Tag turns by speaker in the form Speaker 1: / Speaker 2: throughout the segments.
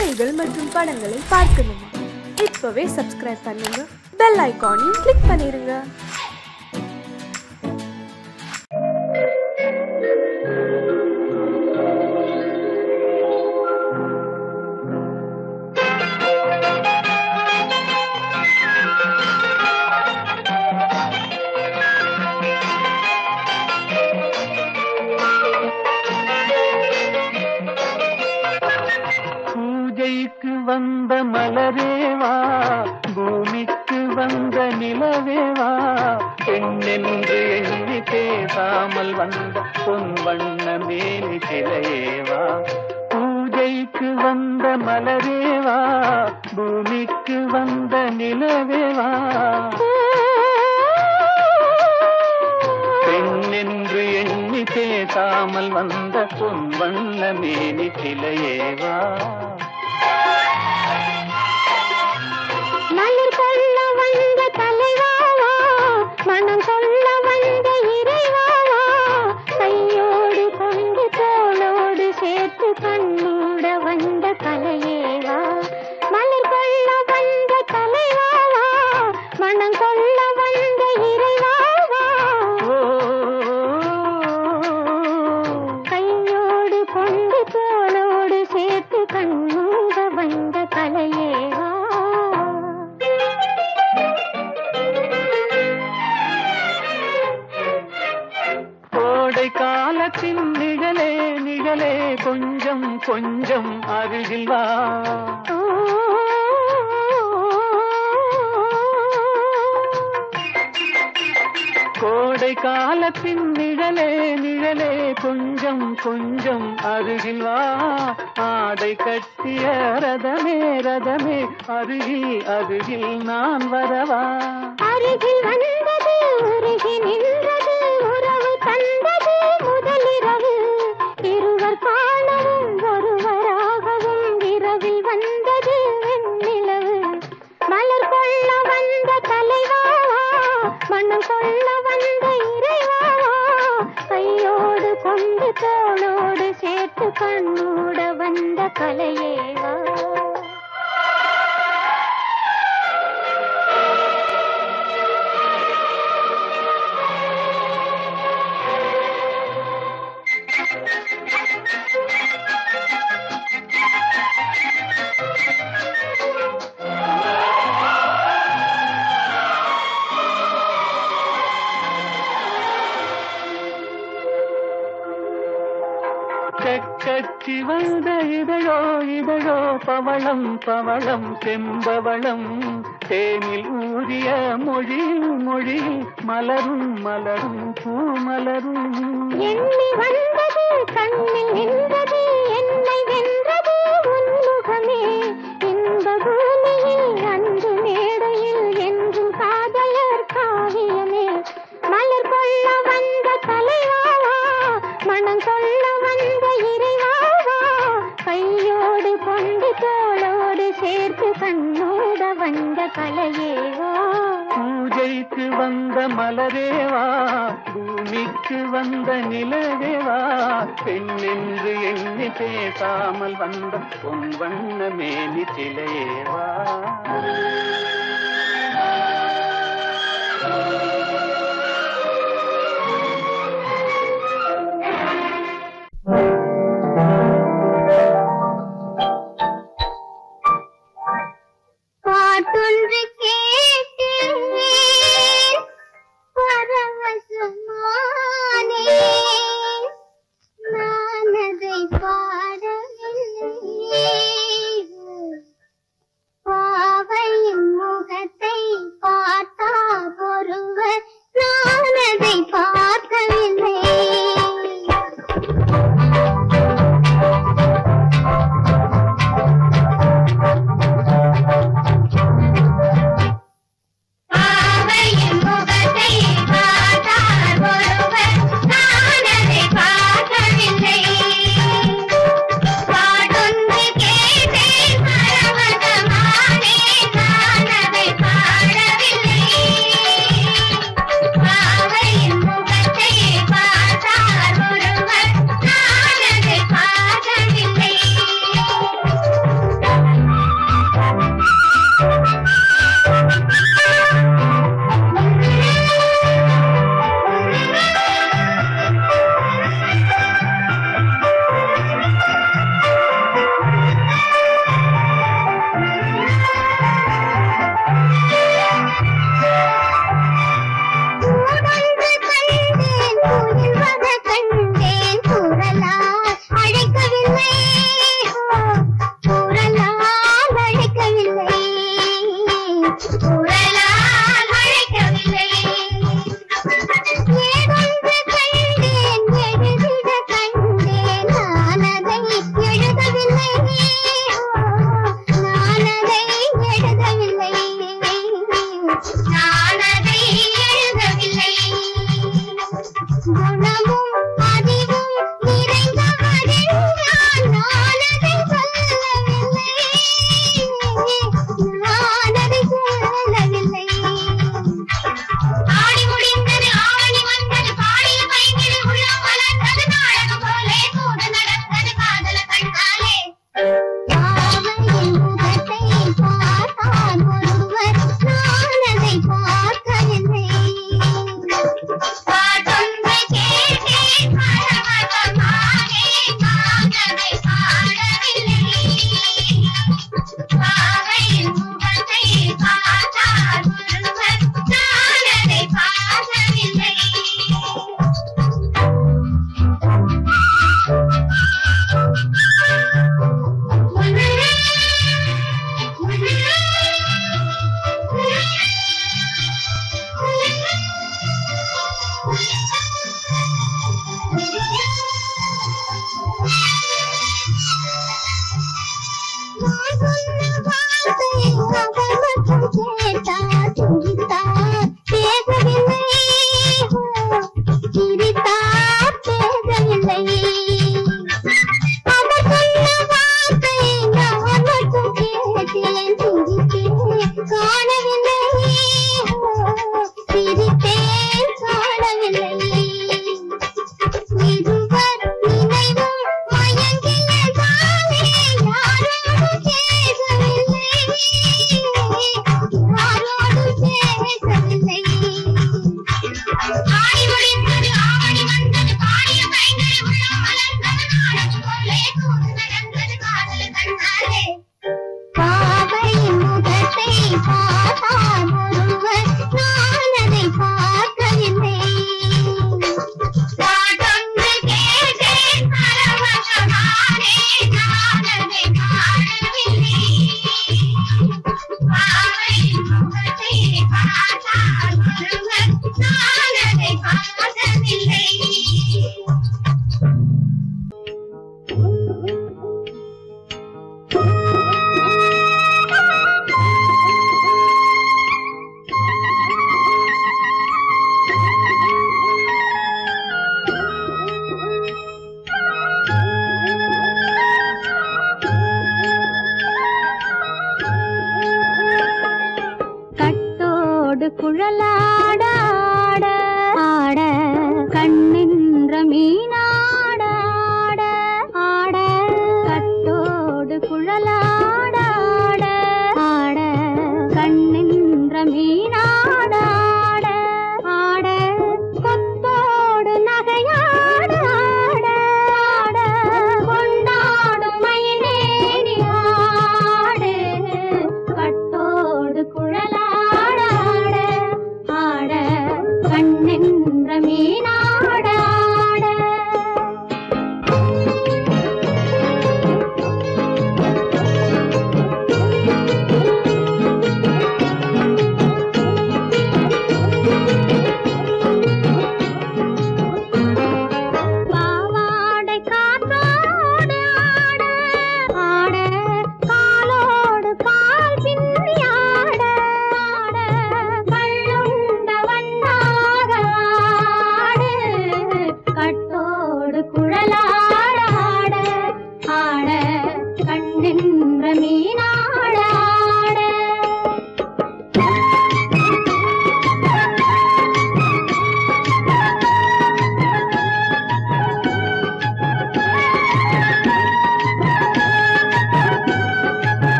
Speaker 1: கதைகள் மற்றும் படங்களை பார்க்கணுமா? இப்பவே சப்ஸ்கிரைப் பண்ணுங்க, பெல் ஐகானையும் கிளிக் பண்ணிருங்க.
Speaker 2: பூஜைக்கு வந்த மலரேவா, பூமிக்கு வந்த நிலவேவா, பெண்ணென்று எண்ணி பேசாமல் வந்த பொன் வண்ண மேனி சிலையேவா. பூஜைக்கு வந்த மலரேவா, பூமிக்கு வந்த நிலவேவா, பெண்ணென்று எண்ணி பேசாமல் வந்த பொன் வண்ண மேனி சிலையேவா.
Speaker 3: மலர் கொள்ள வந்த தலைவாவா, மனம் சொல்ல வந்த இறைவாவா, கையோடு கொண்டு தோளோடு சேர்த்து கண்ணூட வந்த கலையேவா. மலர் கொள்ள வந்த தலைவாவா, மனம் சொல்ல வந்த இறைவாவா, கையோடு கொண்டு தோளோடு சேர்த்து கண்ணூட வந்த கலையேவா.
Speaker 2: கோடை காலத்தின் நிழலே நிழலே, கொஞ்சம் கொஞ்சம் அருகில் வா. கோடை காலத்தின் நிழலே நிழலே, கொஞ்சம் கொஞ்சம் அருகில் வா. ஆடை கட்டிய ரதமே ரதமே, அருகில் அருகில் நான் வரவா.
Speaker 3: அருகில் வந்தது உருகி நின்றது, உறவு தந்தது முதலிரவு, இருவர் காணவும் ஒருவராகவும் இரவில் வந்தது வெண்ணிலவு. மலர் கொள்ள வந்த தலைவாவா, மனம் கொள்ள வந்த இறைவாவா, கையோடு கொண்டு தோளோடு சேர்த்து கண்ணூட வந்த கலையேவா.
Speaker 2: கட்சி வந்த இதழோ இதழோ, பவளம் பவளம் செம்பவளம், தேனில் ஊறிய மொழி மொழி, மலரும் மலரும் பூமலரும்.
Speaker 3: எண்ணி வந்தது கண்ணில் நின்றது, என்னை வென்றது உன்முகமே. இந்த பூமியில் அன்று மேடையில் என்றும் காதலர் காவியமே. மலர் கொள்ள வந்த தலைவாவா, மனம் சொல்ல வந்த இறைவாவா, கையோடு கொண்டு தோளோடு சேர்த்து கண்ணோட வந்த கலையேவா.
Speaker 2: பூஜைக்கு வந்த மலரேவா, பூமிக்கு வந்த நிலவேவா, பெண்ணென்று எண்ணி பேசாமல் வந்த பொன் வண்ண மேனி சிலையேவா.
Speaker 3: பாட்டொன்று கேட்டேன் பரவசமானே, நான் அதை பாடவில்லை. பாவையின் முகத்தை பார்த்தா ஒருவர்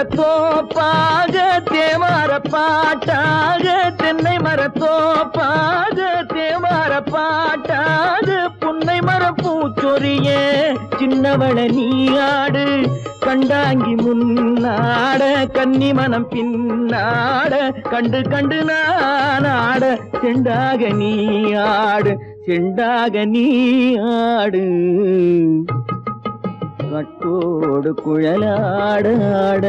Speaker 2: மரத்தோப்பாக தேமார பாட்டாக தென்னை மரத்தோப்பாக தேமார பாட்டாக புன்னை மரப்பூச்சொரிய சின்னவள நீயாடு கண்டாங்கி முன்னாட கன்னி மனம் பின்னாட கண்டு கண்டு நானாட செண்டாக நீயாடு செண்டாக நீயாடு கட்டோடு குழலாடாட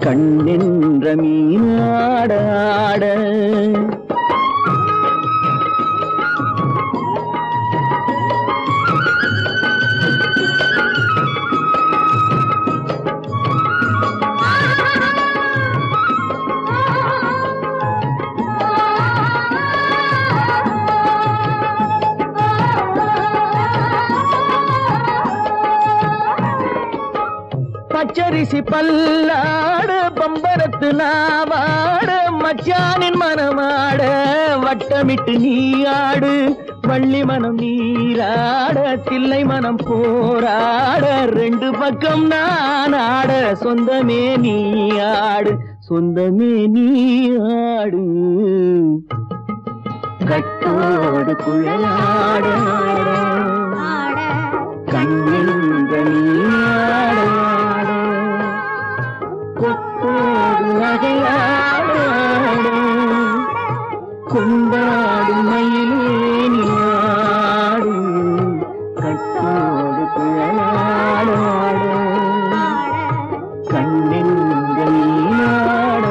Speaker 2: கண்ணென்ற மீனாடாட பச்சரிசி பல்லாடு பம்பரத்து நாவாடு மச்சானின் மனமாட வட்டமிட்டு நீ ஆடு வள்ளி மனம் நீராட தில்லை மனம் போராட ரெண்டு பக்கம் நான் ஆட சொந்தமே நீ ஆடு சொந்தமே நீ ஆடு கட்டோடு குழலாட கண்ணின்ற நீயாட கொத்தோடு நகையாட கொண்டாடு மயிலே நீயாடு கட்டோடு குழலாட கண்ணின்ற நீயாட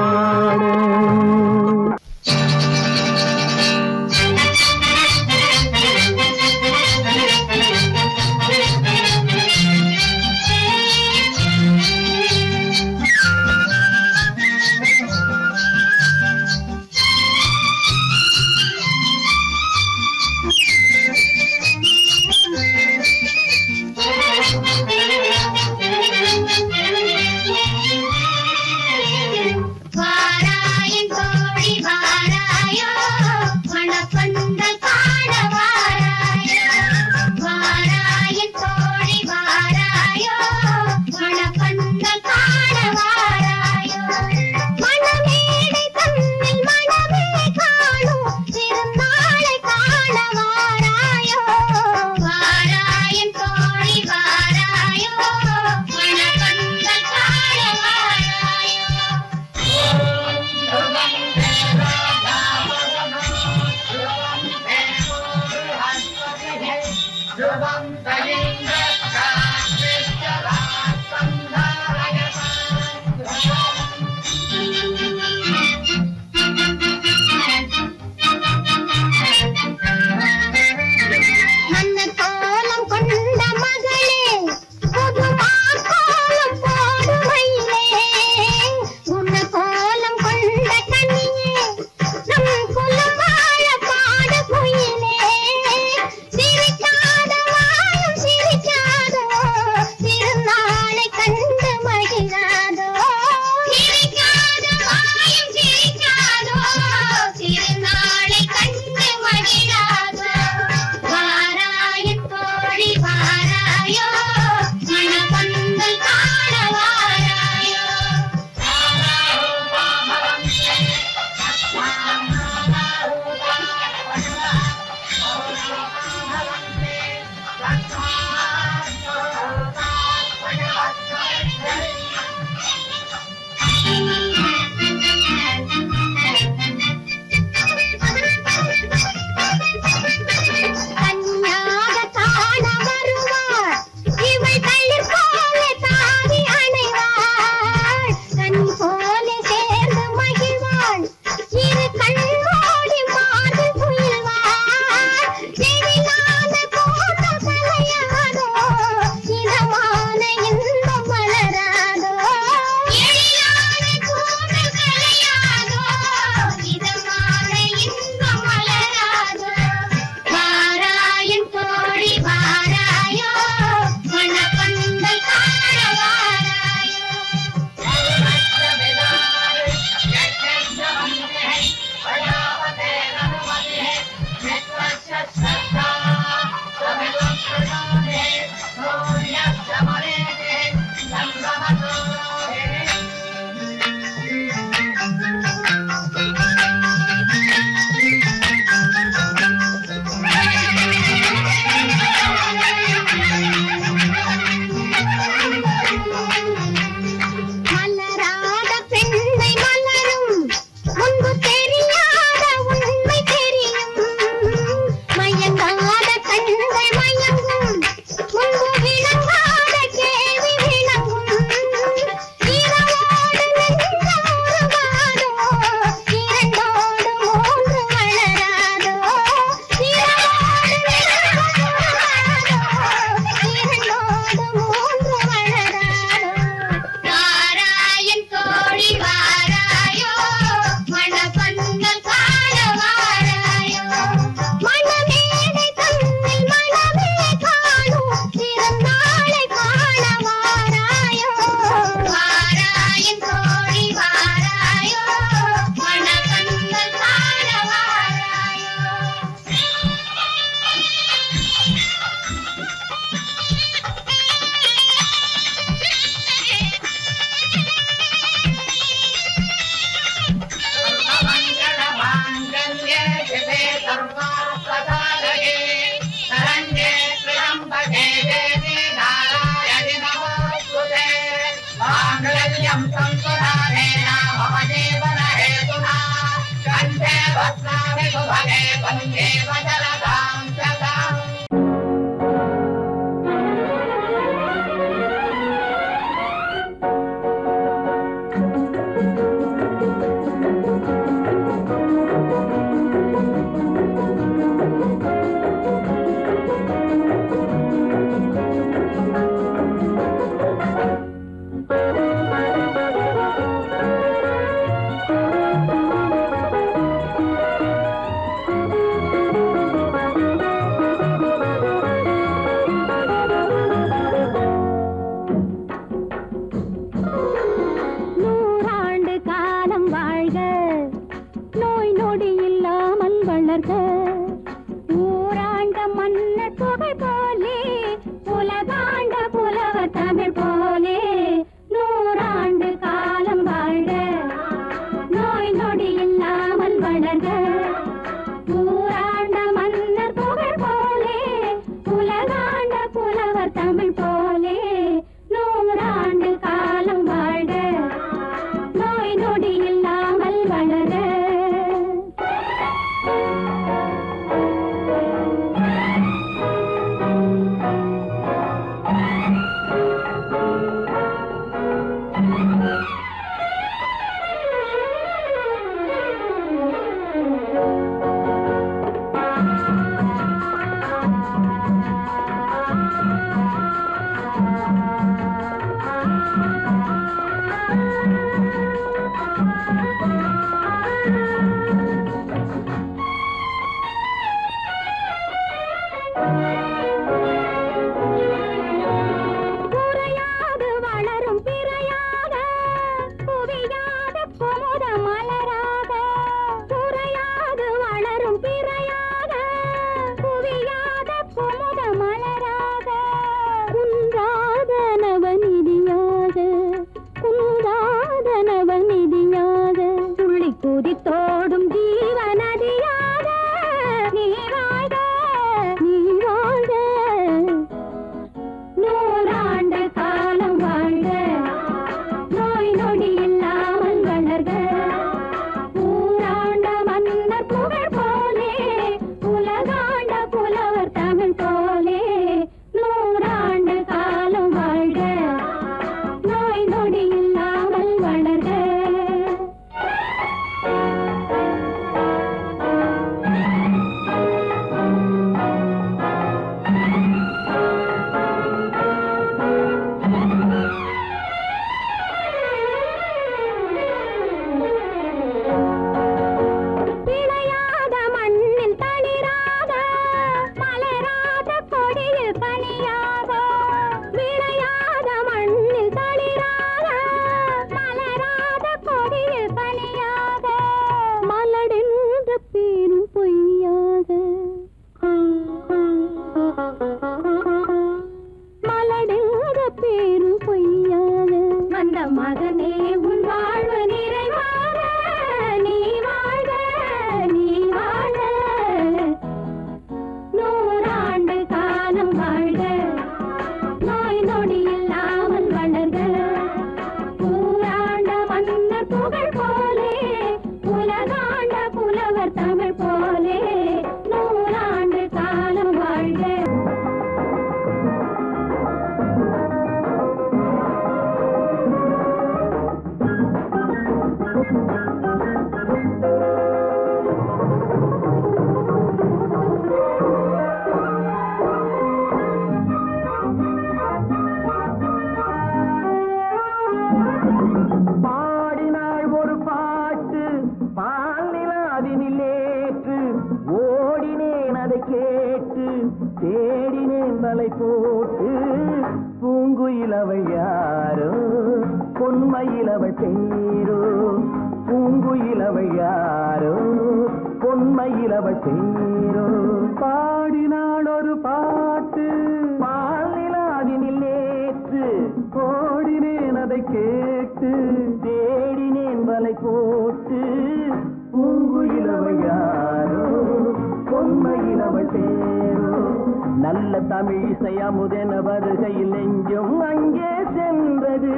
Speaker 2: தமிழிசை அமுதென வருகையில் நெஞ்சும் அங்கே சென்றது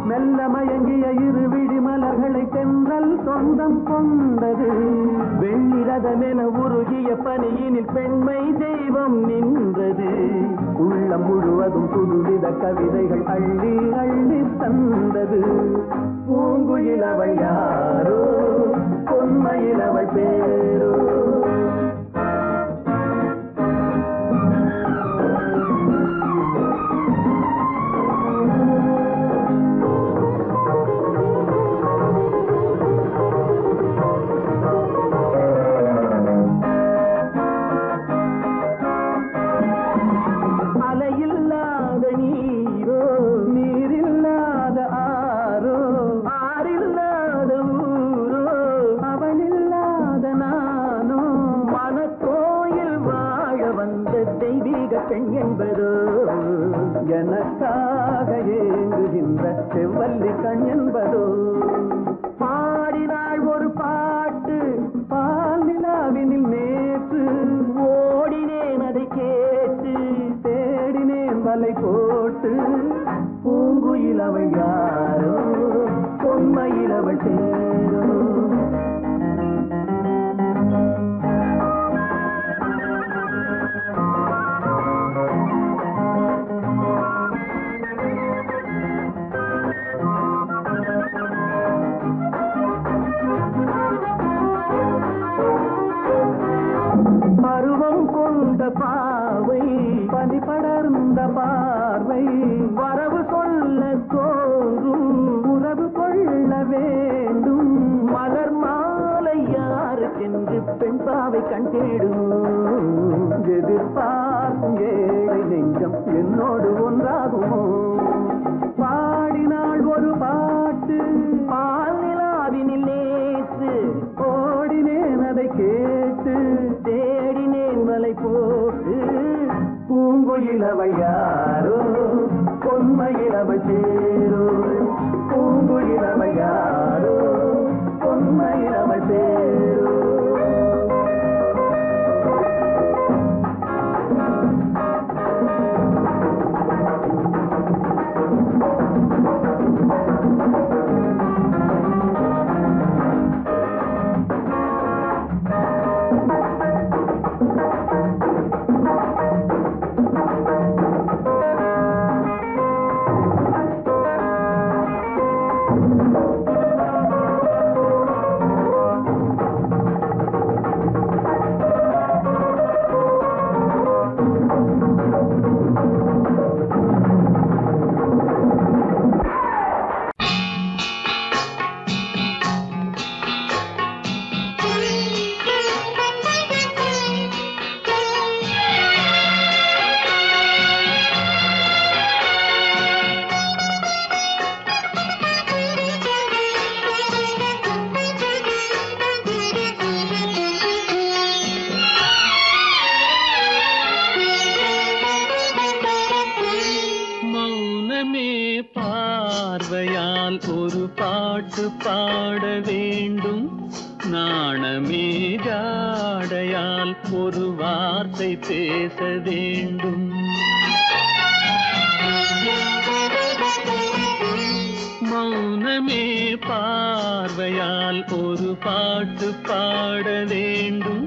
Speaker 2: மெல்ல மயங்கிய இரு விழி மலர்களை தென்றல் சொந்தம் கொண்டது. வெண்ணிரதமென உருகிய பனியினில் பெண்மை தெய்வம் நின்றது. உள்ளம் முழுவதும் புதுவித கவிதைகள் அள்ளி அள்ளி தந்தது. பூங்குயில் அவள் யாரோ, பொன்மையில் அவள் பேரோ. எனக்காக ஏங்குகின்ற செவ்வல்லி கண் என்பதோ. பாடினாள் ஒரு பாட்டு பால் நிலாவினில் நேற்று. ஓடினேன் அதை கேட்டு தேடினேன் வலை போட்டு. பூங்குயில் அவள் யாரோ, பொன்மையில் அவள் தேரோ. பருவம் கொண்ட பாவை பனி படர்ந்த பார்வை. வரவு சொல்ல தோன்றும் உறவு கொள்ள வேண்டும். மலர் மாலை யாருக்கென்று பெண் பாவை கண் தேடும். எதிர்பார்க்கும் ஏழை நெஞ்சம் என்னோடு ஒன்றாகுமோ. பாடினாள் ஒரு பாட்டு பால் நிலாவினில் நேற்று. ஓடினேன் அதை கேட்டு தேடினேன் வலை போட்டு. பூங்குயில் அவள் யாரோ, பொன்மையில் அவள் சேரோ. பூங்குயில் அவள் யாரோ, பொன்மையில் அவள் சேரோ. பார்வையால் ஒரு பாட்டு பாட வேண்டும். நாணமே ஜாடையால் ஒரு வார்த்தை பேச வேண்டும். மௌனமே பார்வையால் ஒரு பாட்டு பாட வேண்டும்.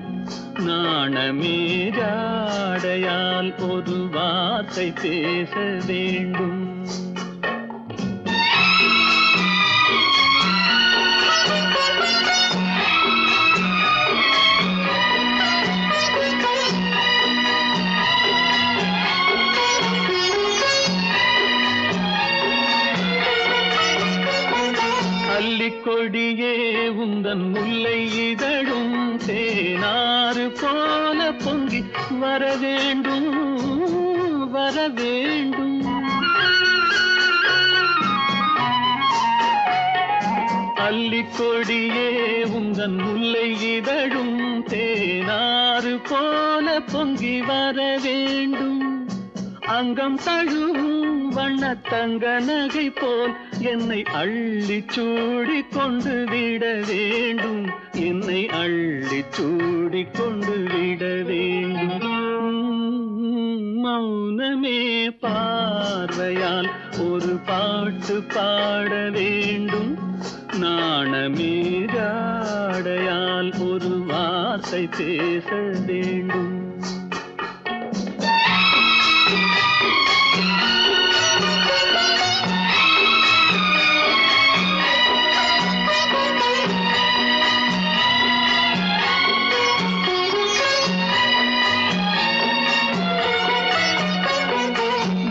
Speaker 2: நாணமே ஜாடையால் ஒரு வார்த்தை பேச வேண்டும். கொடியே உந்தன் முல்லை இதழும் தேனாறு போல பொங்கி வர வேண்டும் வர வேண்டும். அல்லிக்கொடியே உந்தன் முல்லை இதழும் தேனாறு போல பொங்கி வர வேண்டும். அங்கம் தழுவும் வண்ணத்தங்க நகை போல் என்னை அள்ளி சூடி கொண்டு விட வேண்டும். என்னை அள்ளி சூடி கொண்டு விட வேண்டும். மௌனமே பார்வையால் ஒரு பாட்டு பாட வேண்டும், நாணமே ஜாடையால் ஒரு வார்த்தை பேச வேண்டும்.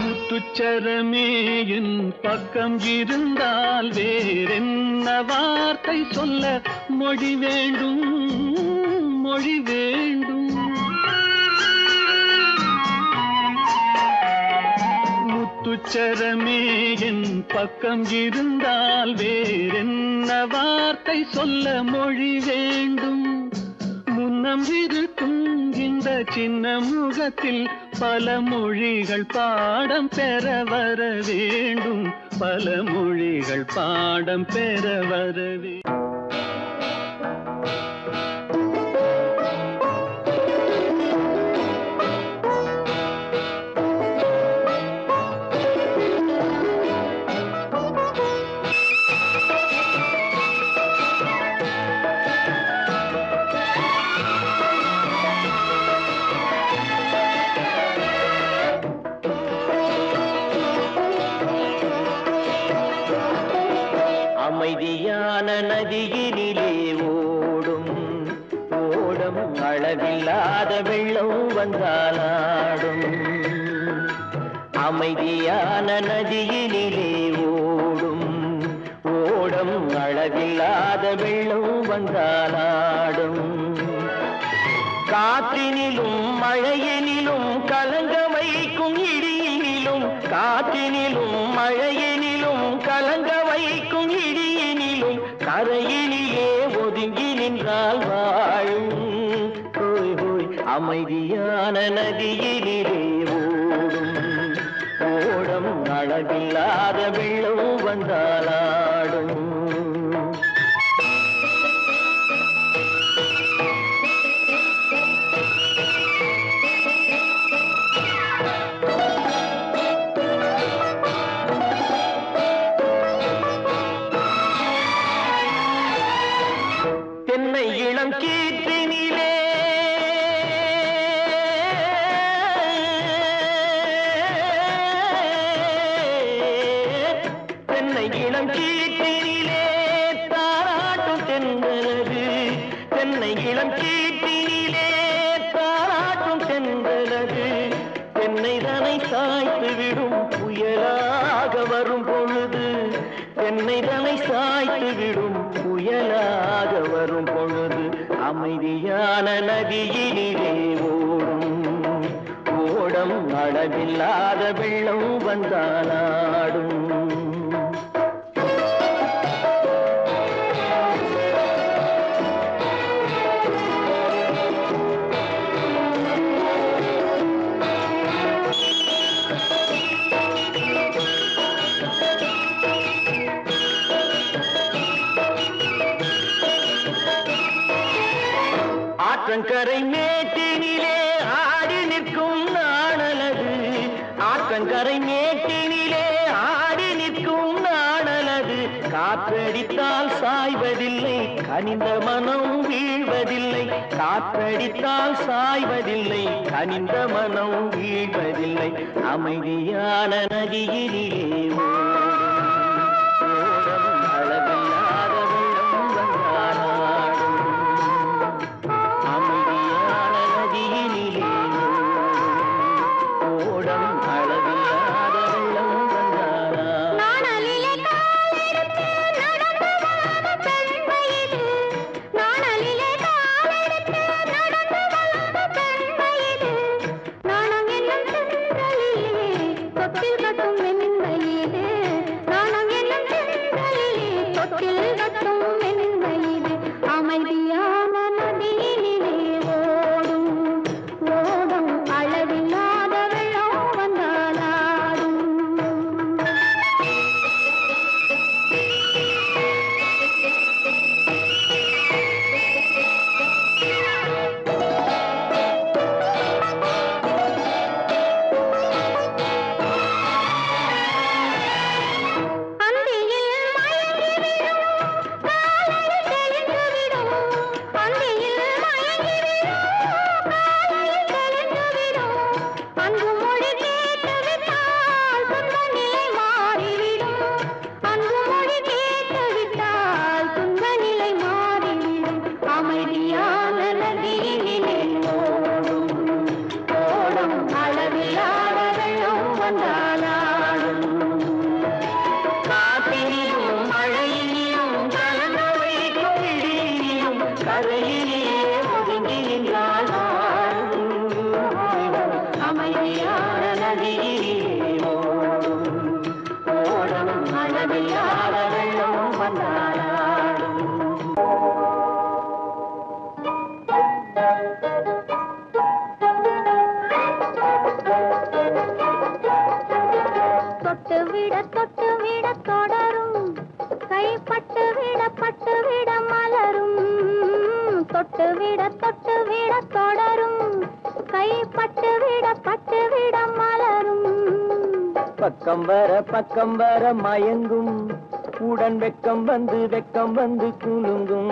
Speaker 2: முத்துச்சரமே என் பக்கம் இருந்தால் வேறென்ன வார்த்தை சொல்ல மொழி வேண்டும், மொழி வேண்டும். முத்துச்சரமே என் பக்கம் இருந்தால் வேறென்ன வார்த்தை சொல்ல மொழி வேண்டும். முன்னம் இருக்கும் இந்த சின்ன முகத்தில் பல மொழிகள் பாடம் பெற வர வேண்டும், பல மொழிகள் பாடம் பெற வர வேண்டும்.
Speaker 4: அமைதியான நதியினிலே ஓடும் ஓடம் அளவில்லாத வெள்ளம் வந்தாலாடும். அமைதியான நதியினிலே ஓடும் ஓடம் அளவில்லாத வெள்ளம் வந்தாலாடும். காற்றினிலும் மழையினிலும் கலங்க வைக்கும் இடியினிலும், காற்றினிலும் மழையினிலும் கலங்க வைக்கும் இடியினிலும் கரையினிலே ஒதுங்கி நின்றால் வாழும். ஹோய் ஹோய் அமைதியான நதியினிலே ஓடும் ஓடம் அளவில்லாத வெள்ளம் வந்தாலாடும். தென்னை இளம் கீற்றினிலே தென்னை இளம் கீற்றினிலே தாராட்டும் தென்றலது, தென்னை இளம் கீற்றினிலே தாராட்டும் தென்றலது. தென்னை தனை சாய்த்து விடும் புயலாக வரும் பொழுது, தென்னை தனை சாய்த்து விடும் புயலாக வரும் பொழுது அமைதியான நதியினிலே ஓடும் ஓடம் அளவில்லாத வெள்ளம் வந்தாலாடும். ஆற்றங்கரை மேட்டினிலே ஆடி நிற்கும் நாணலது, ஆற்றங்கரை மேட்டினிலே ஆடி நிற்கும் நாணலது. காற்றடித்தால் சாய்வதில்லை கனிந்த மனம் வீழ்வதில்லை, காற்றடித்தால் சாய்வதில்லை கனிந்த மனம் வீழ்வதில்லை. அமைதியான நதியினிலே ஓடும் அளவில்லாத வெள்ளம் வந்தாலாடும். அமைதியான நதியினிலே ஓடம் அளவில்லாத வெள்ளம் வந்தாலாடும்.
Speaker 3: நாணலிலே காலெடுத்து நடந்து வளர்ந்த பெண்மையிலே, நாணலிலே காலெடுத்து நடந்து வளர்ந்த பெண்மையிலே, நாணம் என்னும் செந்தலிலே தொட்டில் கட்டும் மென்மையிலே,
Speaker 4: அளவில்லாத வெள்ளம் வந்தாடும்.
Speaker 3: தொட்டு விட தொடரும் கைப்பட்டு விட மலரும். தொட்டு விட தொடரும் கைப்பட்டு விட மலரும்.
Speaker 4: பக்கம் வர மயங்கும் உடன் வெக்கம் வந்து குலுங்கும்.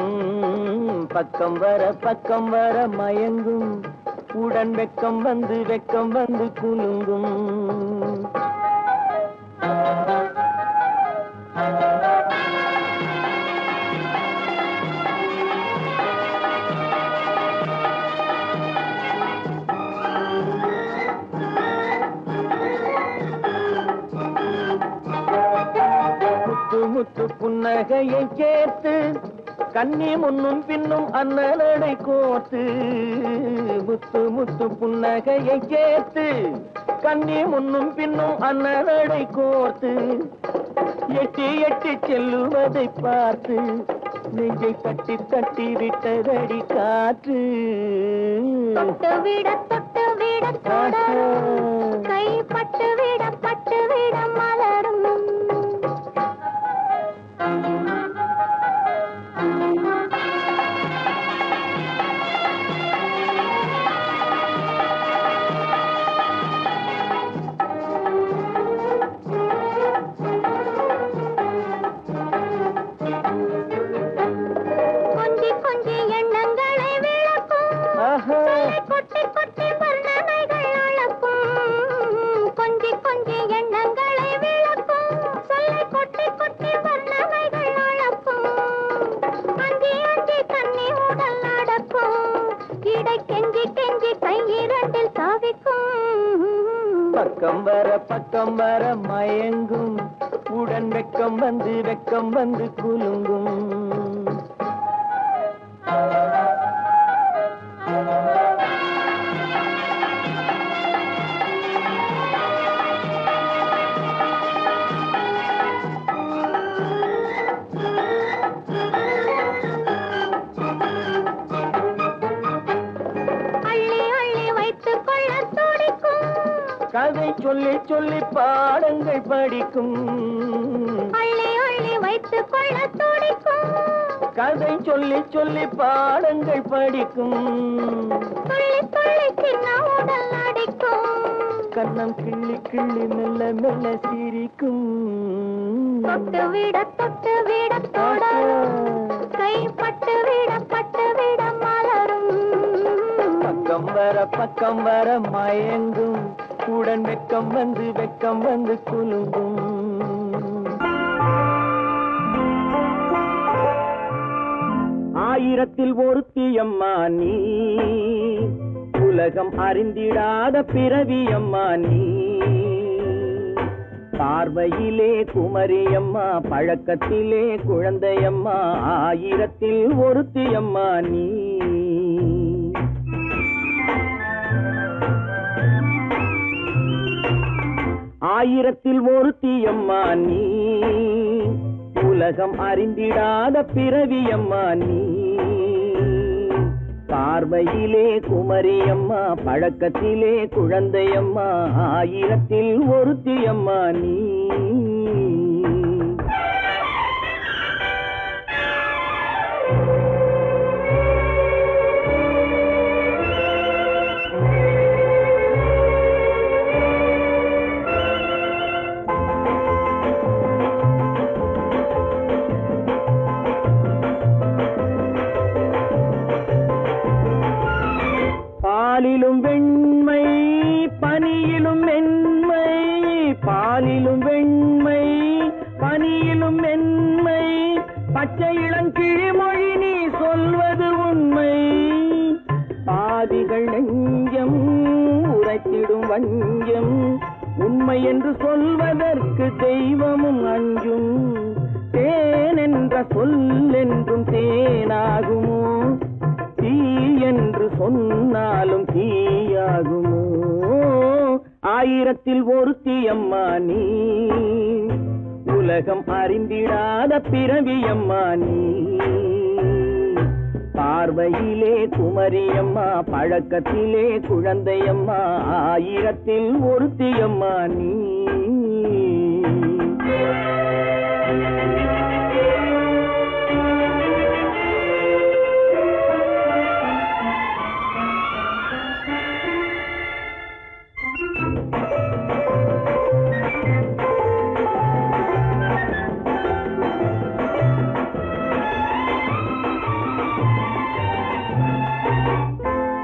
Speaker 4: பக்கம் வர மயங்கும் உடன் வெக்கம் வந்து குலுங்கும். முத்து புன்னகையை சேர்த்து கண்ணி முன்னும் பின்னும் அண்ணலடை கோர்த்து. முத்து புன்னகையை சேர்த்து கண்ணி முன்னும் பின்னும் அண்ணலடை கோர்த்து. எட்டி செல்லுவதை பார்த்து நெஞ்சை தட்டி விட்டதடி காற்று.
Speaker 3: தொட்டு விட தொடரும் கைப்பட்டு விட மலரும். கொஞ்சி எண்ணங்களை விளக்கும் கொட்டி வர்ணனைகள் அளக்கும். கொஞ்சி எண்ணங்களை விளக்கும் சொல்லை கொட்டி வர்ணனைகள் அளக்கும். அஞ்சி கண்ணி உடல் நடக்கும் இடை கெஞ்சி கை இரண்டில் சாவிக்கும்.
Speaker 4: பக்கம் வர மயங்கும் உடன் வெக்கம் வந்து குலுங்கும். கதை சொல்லி பாடங்கள் படிக்கும்.
Speaker 3: அள்ளி வைத்துக் கொள்ள துடிக்கும்.
Speaker 4: கதை சொல்லி பாடங்கள் படிக்கும்.
Speaker 3: துள்ளி சின்ன உடல் அடிக்கும்.
Speaker 4: கண்ணம் கிள்ளி மெல்ல சிரிக்கும்.
Speaker 3: தொட்டு விட தொடரும் கைப்பட்டு விட மலரும்.
Speaker 4: பக்கம் வர மயங்கும் உடன் வெக்கம் வந்து குலுங்கும். ஆயிரத்தில் ஒருத்தியம்மா நீ உலகம் அறிந்திடாத பிறவியம்மா நீ. பார்வையிலே குமரியம்மா பழக்கத்திலே குழந்தையம்மா. ஆயிரத்தில் ஒருத்தியம்மா நீ. ஆயிரத்தில் ஒருத்தியம்மா நீ உலகம் அறிந்திடாத பிறவியம்மா நீ. பார்வையிலே குமரியம்மா பழக்கத்திலே குழந்தையம்மா. ஆயிரத்தில் ஒருத்தியம்மா நீ. பாலிலும் வெண்மை பனியிலும் மென்மை. பாலிலும் வெண்மை பனியிலும் மென்மை. பச்சை இளங்கிழிமொழி நீ சொல்வது உண்மை. பாதிகள் நெஞ்சம் உரைத்திடும் வஞ்சம். உண்மை என்று சொல்வதற்கு தெய்வமும் அஞ்சும். தேன் என்ற சொல் என்றும் தேனாகுமோ? தீ என்று சொன்னாலும் தீயாகுமோ? ஆயிரத்தில் ஒருத்தியம்மா நீ உலகம் அறிந்திடாத பிறவியம்மா நீ. பார்வையிலே குமரியம்மா, பழக்கத்திலே குழந்தையம்மா, ஆயிரத்தில் ஒருத்தியம்மா நீ.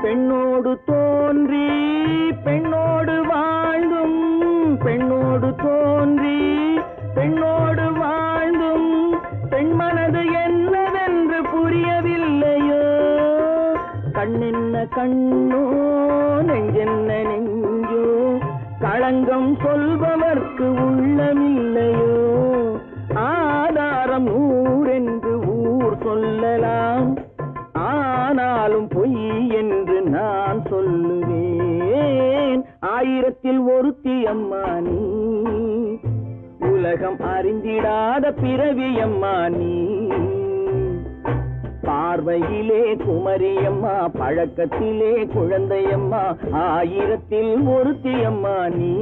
Speaker 4: பெண்ணோடு தோன்றி பெண்ணோடு வாழ்ந்தும், பெண்ணோடு தோன்றி பெண்ணோடு வாழ்ந்தும், பெண் மனது என்னவென்று புரியவில்லையோ. கண்ணென்ன கண்ணோ, நெஞ்சென்ன நெஞ்சோ, களங்கம் சொல்பவர்க்கு உள்ளமில்லையோ. ஆதாரம் நூறென்று ஊர் சொல்லலாம், ஆனாலும் பொய் என்று நான் சொல்லுவேன். ஆயிரத்தில் ஒருத்தி அம்மா நீ. உலகம் அறிந்திடாத பிறவியம்மா நீ. பார்வையிலே குமரியம்மா, பழக்கத்திலே குழந்தையம்மா, ஆயிரத்தில் ஒருத்தி அம்மா நீ.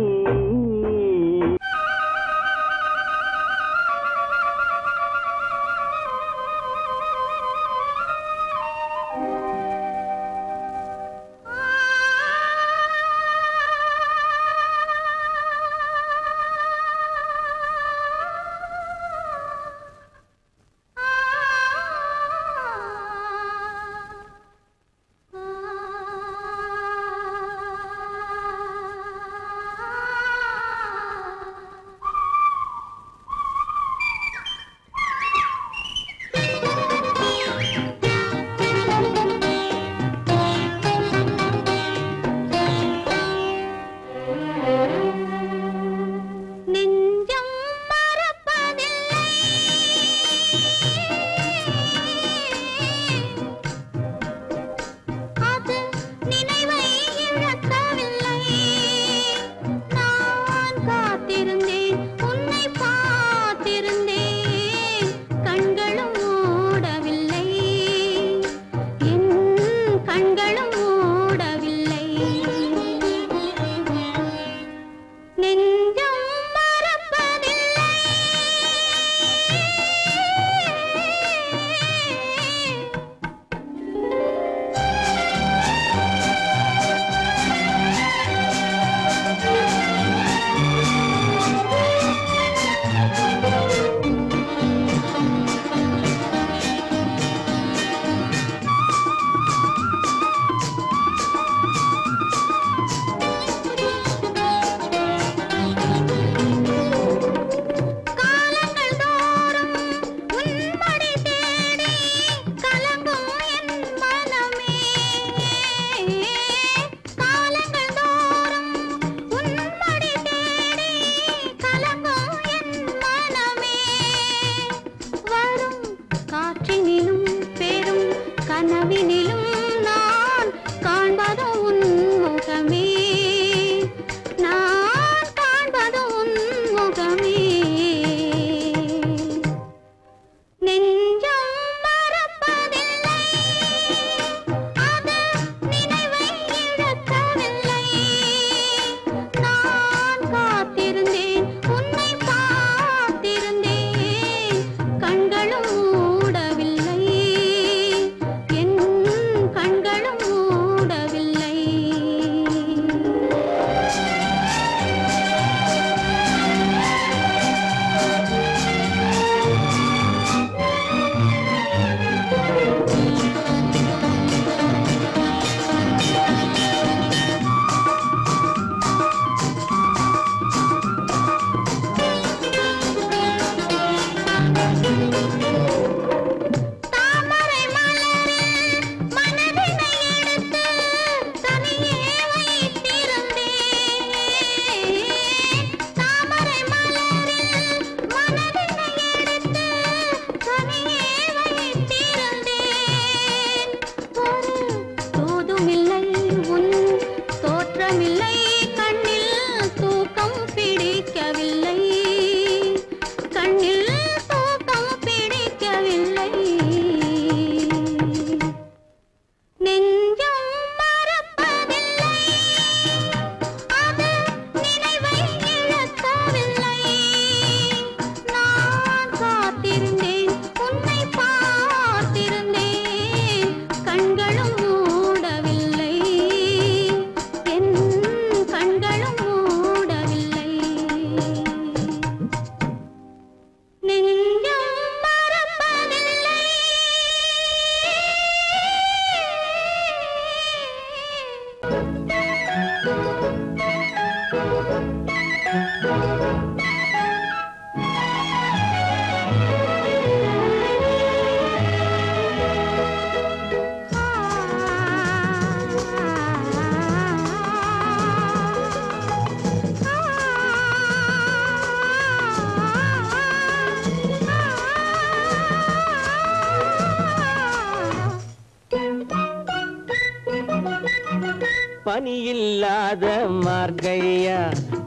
Speaker 4: பனியில்லாத மார்கழியா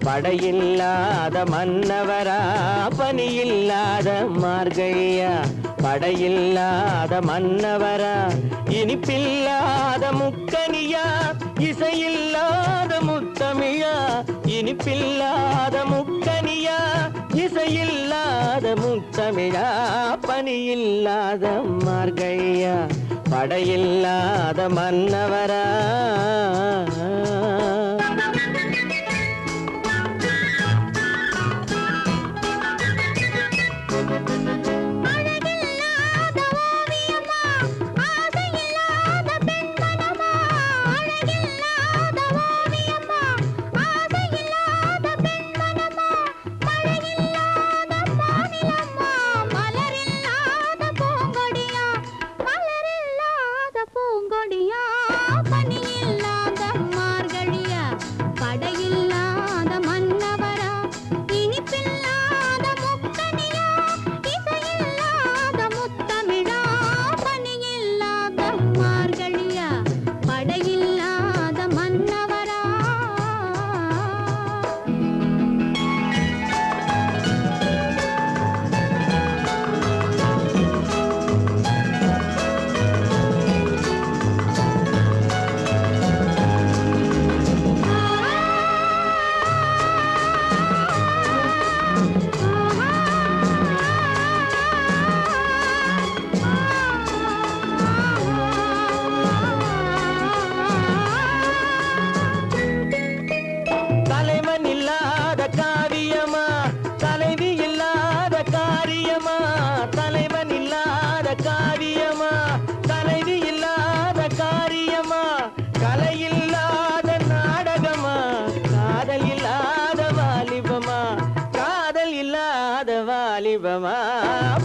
Speaker 4: படையில்லாத மன்னவரா பனியில்லாத மார்கழியா படையில்லாத மன்னவரா இனிப்பில்லாத முக்கனியா இசையில்லாத முத்தமிழா இனிப்பில்லாத முக்கனியா இசையில்லாத முத்தமிழா பனியில்லாத மார்கழியா படையில்லாத மன்னவரா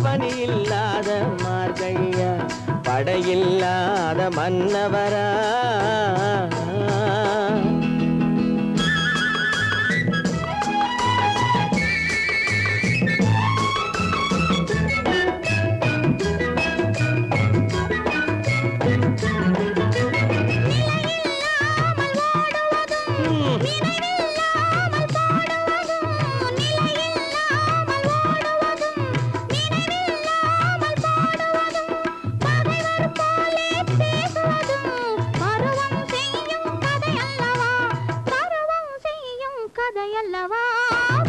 Speaker 4: பனியில்லாத மார்கழியா படையில்லாத மன்னவரா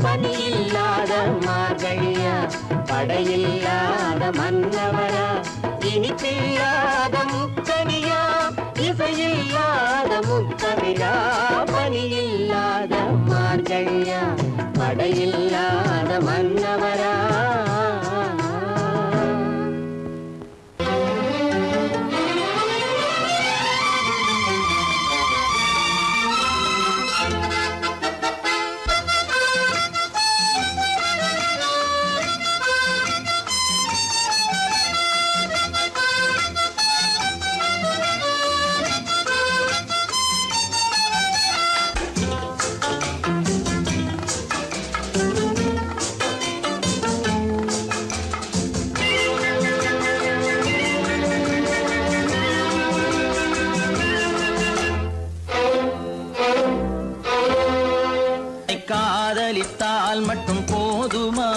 Speaker 4: பனியில்லாத மார்கழியா படையில்லாத மன்னவரா இனிப்பில்லாத முக்கனியா இசையில்லாத முத்தமிழா பனியில்லாத மார்கழியா படையில்லாத மன்னவரா காதலித்தால் மட்டும் போதுமா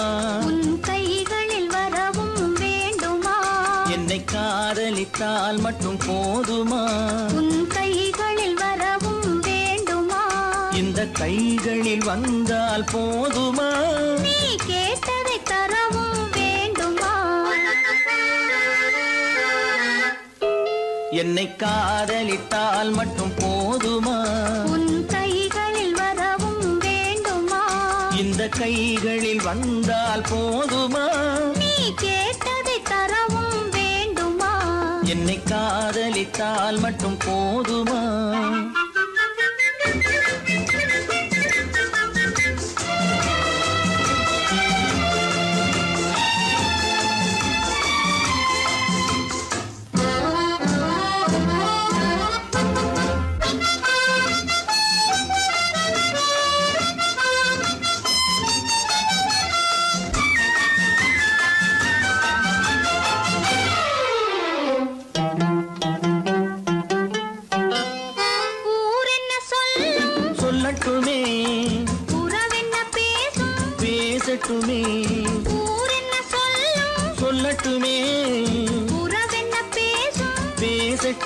Speaker 3: உன் கைகளில் வரவும் வேண்டுமா
Speaker 4: என்னை காதலித்தால் மட்டும் போதுமா
Speaker 3: உன் கைகளில் வரவும் வேண்டுமா
Speaker 4: இந்த கைகளில் வந்தால் போதுமா
Speaker 3: நீ கேட்டதை தரவும் வேண்டுமா
Speaker 4: என்னை காதலித்தால் மட்டும் போதுமா
Speaker 3: உன் கைகளில் வரவும் வேண்டுமா
Speaker 4: இந்த கைகளில் வந்தால் போதுமா
Speaker 3: நீ கேட்டதை தரவும் வேண்டுமா
Speaker 4: என்னை காதலித்தால் மட்டும் போதுமா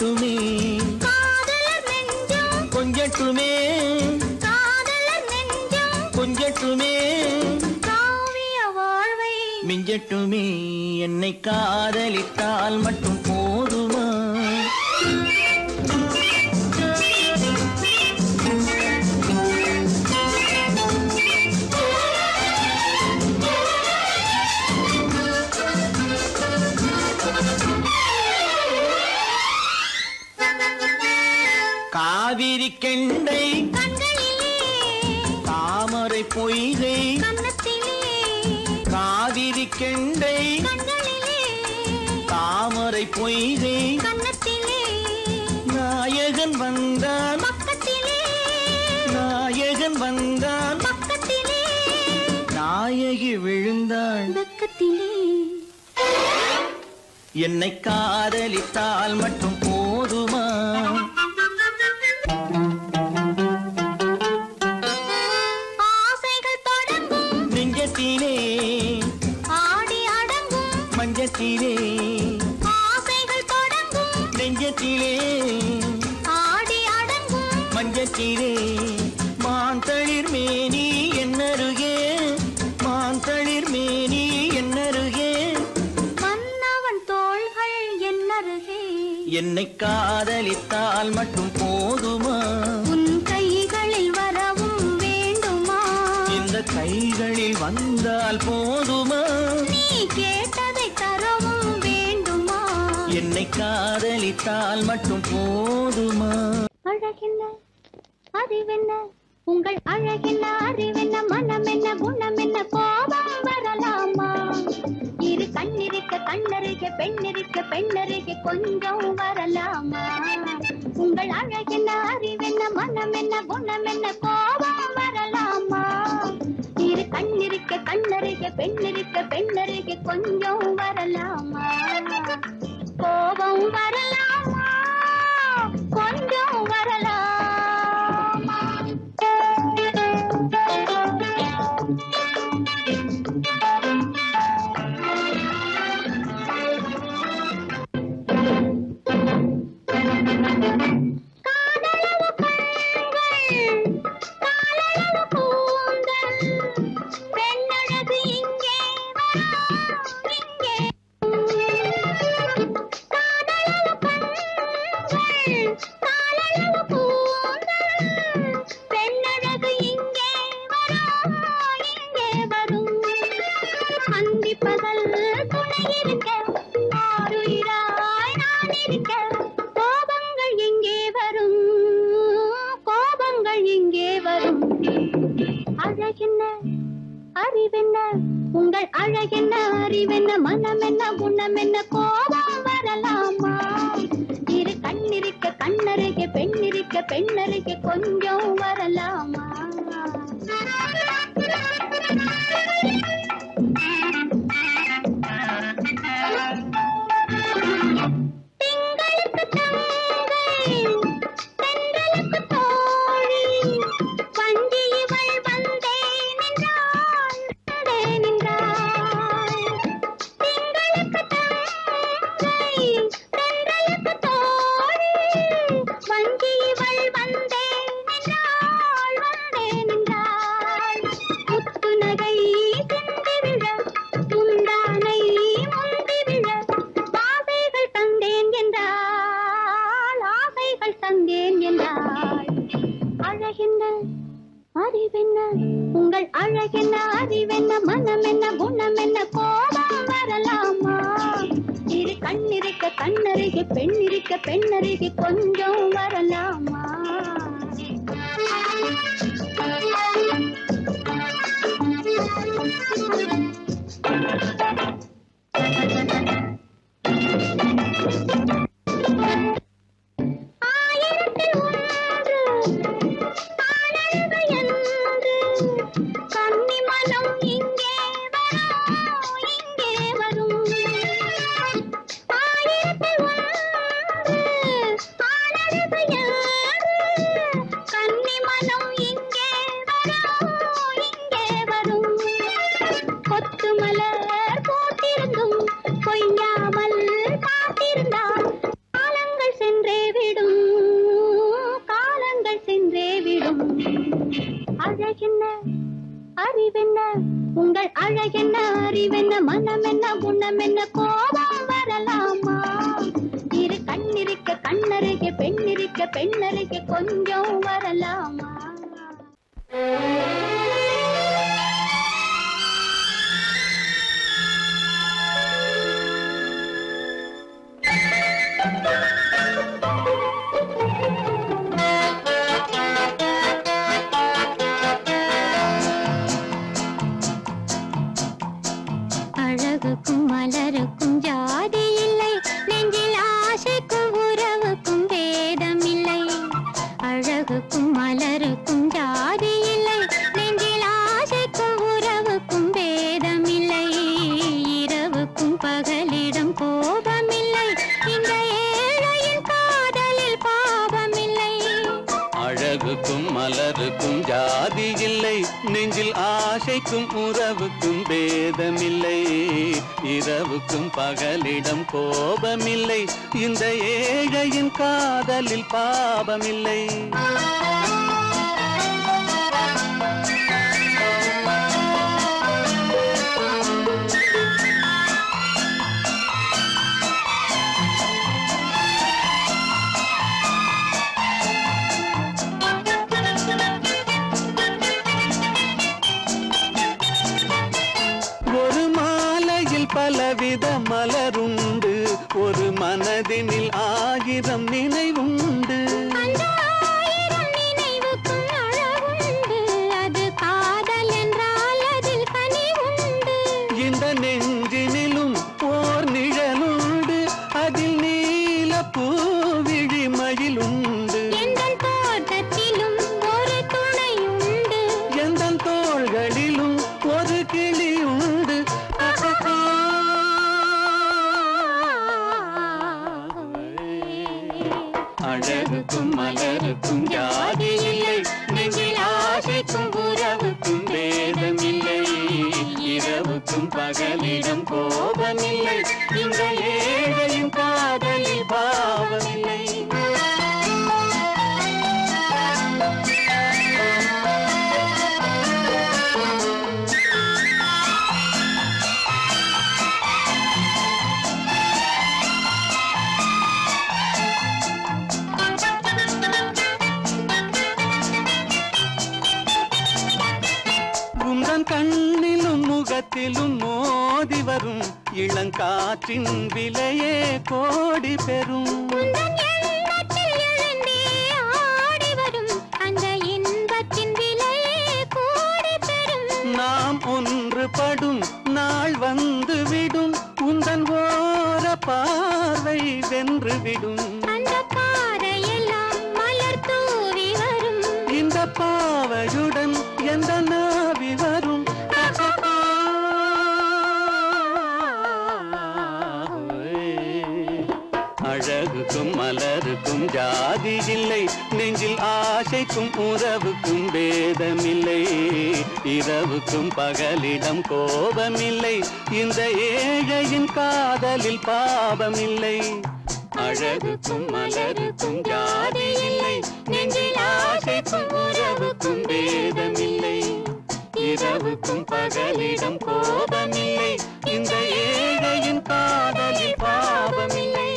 Speaker 4: கொஞ்சட்டுமே
Speaker 3: காதலர் நெஞ்சம்
Speaker 4: கொஞ்சட்டுமே
Speaker 3: காதலர் நெஞ்சம்
Speaker 4: கொஞ்சட்டுமே
Speaker 3: காவிய வாழ்வை
Speaker 4: மிஞ்சட்டுமே என்னை காதலித்தால் மட்டும் போதுமா காவிரி கெண்டை
Speaker 3: கண்களிலே
Speaker 4: தாமரை பொய்கை
Speaker 3: கன்னத்திலே
Speaker 4: காவிரி கெண்டை
Speaker 3: கண்களிலே
Speaker 4: தாமரை பொய்கை
Speaker 3: கன்னத்திலே
Speaker 4: நாயகன் வந்தான்
Speaker 3: பக்கத்திலே
Speaker 4: நாயகன் வந்தான்
Speaker 3: பக்கத்திலே
Speaker 4: நாயகி விழுந்தாள்
Speaker 3: பக்கத்திலே
Speaker 4: என்னை காதலித்தால் மட்டும் போதுமா
Speaker 3: ஆசைகள் தொடங்கும்
Speaker 4: நெஞ்சத்திலே
Speaker 3: ஆடி அடங்கும்
Speaker 4: மஞ்சத்திலே
Speaker 3: ஆசைகள் தொடங்கும்
Speaker 4: நெஞ்சத்திலே
Speaker 3: ஆடி அடங்கும்
Speaker 4: மஞ்சத்திலே மாந்தளிர் மேனி என்னருகே மாந்தளிர் மேனி என்னருகே
Speaker 3: மன்னவன் தோள்கள் என்னருகே
Speaker 4: என்னை காதலித்தால் மட்டும் போதுமா
Speaker 3: உன் கைகளில் வரவும் வேண்டுமா
Speaker 4: இந்த கைகளில் வந்தால் போதுமா
Speaker 3: நீ கேட்டதை தரவும் வேண்டுமா
Speaker 4: என்னை காதலித்தால் மட்டும் போதுமா
Speaker 3: அழகென்ன அறிவென்ன உங்கள் அழகென்ன அறிவென்ன மனம் என்ன குணம் என்ன கோபம் வரலாமா இரு கண்ணிருக்க கண்ணருக பெண்ணிருக்க பெண்ணருக கொஞ்சம் வரலாமா உங்கள் அழகென்ன அறிவென்ன மனம் என்ன குணம் என்ன கோபம் வரலாமா இரு கண்ணிருக்க கண்ணருக பெண்ணிருக்க பெண்ணருக கொஞ்சம் வரலாமா கோபம் வரலாமா கொஞ்சம் வரலாமா காதலவு கண்கள் காலளவு கூந்தல் பெண்ணழகு இங்கே வரும் இங்கே காதலவு கண்கள் காலளவு கூந்தல் பெண்ணழகு இங்கே வரும் அந்தி பகல் துணை இருக்க ஆருயிராய் நான் இருக்க கோபங்கள் இங்கே வரும் கோபங்கள் இங்கே வரும் அழகென்ன அறிவென்ன உங்கள் அழகென்ன அறிவென்ன மனம் என்ன குணம் என்ன கோபம் வரலாமா இரு கண்ணிருக்க கண்ணருக பெண்ணிருக்க பெண்ணருக கொஞ்சம் வரலாமா திங்களுக்கு தங்கை தென்றலுக்கு தோழி வண்டி இவள் வந்தே நின்றாள் திங்களுக்கு தங்கை தென்றலுக்கு தோழி வண்டி இவள் வந்தே நின்றாள் முத்து நகை சிந்தி விழ முந்தானை முந்தி விழ ஆசைகள் தந்தேன் என்றாள் அழகென்ன அறிவென்ன உங்கள் அழகென்ன அறிவென்ன மனம் என்ன குணம் என்ன கோபம் வரலாமா இரு கண்ணிருக்க கண்ணருக பெண்ணிருக்க பெண்ணருக கொஞ்சம் வரலாமா ஆயிரத்தில் ஒன்று தானழகு என்று கன்னி மனம் இங்கே வரும் ஆயிரத்தில் ஒன்று தானழகு என்று என்ன குணம் என்ன கோபம் வரலாமா இரு கண்ணிருக்க கண்ணருகே பெண்ணிருக்க பெண்ணருகே கொஞ்சம் வரலாமா
Speaker 5: அழகுக்கும் மலருக்கும் ஜாதி இல்லை நெஞ்சில் ஆசைக்கும் உறவுக்கும் பேதம் இல்லை அழகுக்கும் மலருக்கும் ஜாதி இல்லை நெஞ்சில் ஆசைக்கும் உறவுக்கும் பேதம் இல்லை இரவுக்கும் பகலிடம் கோபம் இல்லை இந்த ஏழையின் காதலில் பாவம் இல்லை
Speaker 2: அழகுக்கும் மலருக்கும் ஜாதி இல்லை நெஞ்சில் ஆசைக்கும் உறவுக்கும் பேதமில்லை இரவுக்கும் பகலிடம் கோபமில்லை இந்த ஏழையின் காதலில் பாவமில்லை பலவித மலருண்டு ஒரு மனதினில் ஆயிரம் நினைவுண்டு
Speaker 5: அந்த ஆயிரம் நினைவுக்கும் அழகுண்டு அது காதல் என்றால் அதில் கனிவுண்டு
Speaker 2: இந்த நெஞ்சினிலும் ஓர் நிழலுண்டு அதில் நீல பூவிழிமயிலுண்டு
Speaker 5: எந்தன் தோட்டத்திலும் ஒரு துணையுண்டு
Speaker 2: எந்தன் தோள்களிலும் ஒரு கிளியுண்டு அழகுக்கும் மலருக்கும் ஜாதி இல்லை நெஞ்சில் ஆசைக்கும் உறவுக்கும் பேதமில்லை இரவுக்கும் பகலிடம் கோபமில்லை இந்த ஏழையின் காதலில் பாவமில்லை கண்ணிலும் முகத்திலும் மோதி வரும் இளங்காற்றின் விலையே கோடி பெறும் நாம் ஒன்றுபடும் நாள் வந்து விடும் உந்தன் ஓர பார்வை வென்றுவிடும்
Speaker 5: அந்த பாறையெல்லாம் மலர் தூவி வரும்
Speaker 2: இந்த பாவையுடன் எந்த நாவி வரும் அழகுக்கும் மலருக்கும் ஜாதி இல்லை நெஞ்சில் ஆசைக்கும் உறவுக்கும் பேதமில்லை இரவுக்கும் பகலிடம் கோபமில்லை இந்த ஏழையின் காதலில் பாவமில்லை அழகுக்கும் மலருக்கும் ஜாதி இல்லை நெஞ்சில் ஆசைக்கும் உறவுக்கும் பேதமில்லை இரவுக்கும் பகலிடம் கோபமில்லை இந்த ஏழையின் காதலில் பாவமில்லை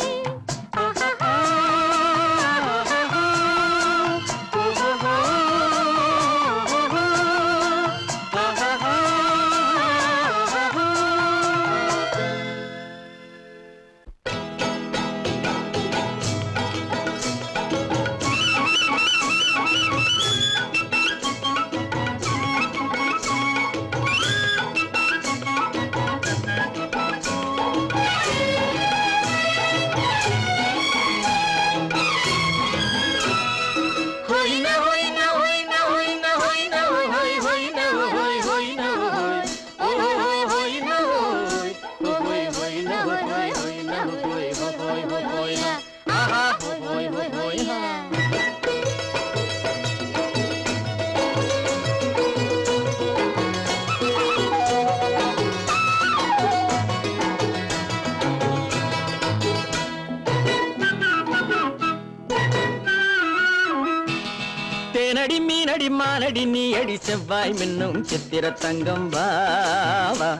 Speaker 4: தேனடி மீனடி மானடி நீ அடி செவ்வாய் மின்னும் சித்திர தங்கம் வாவா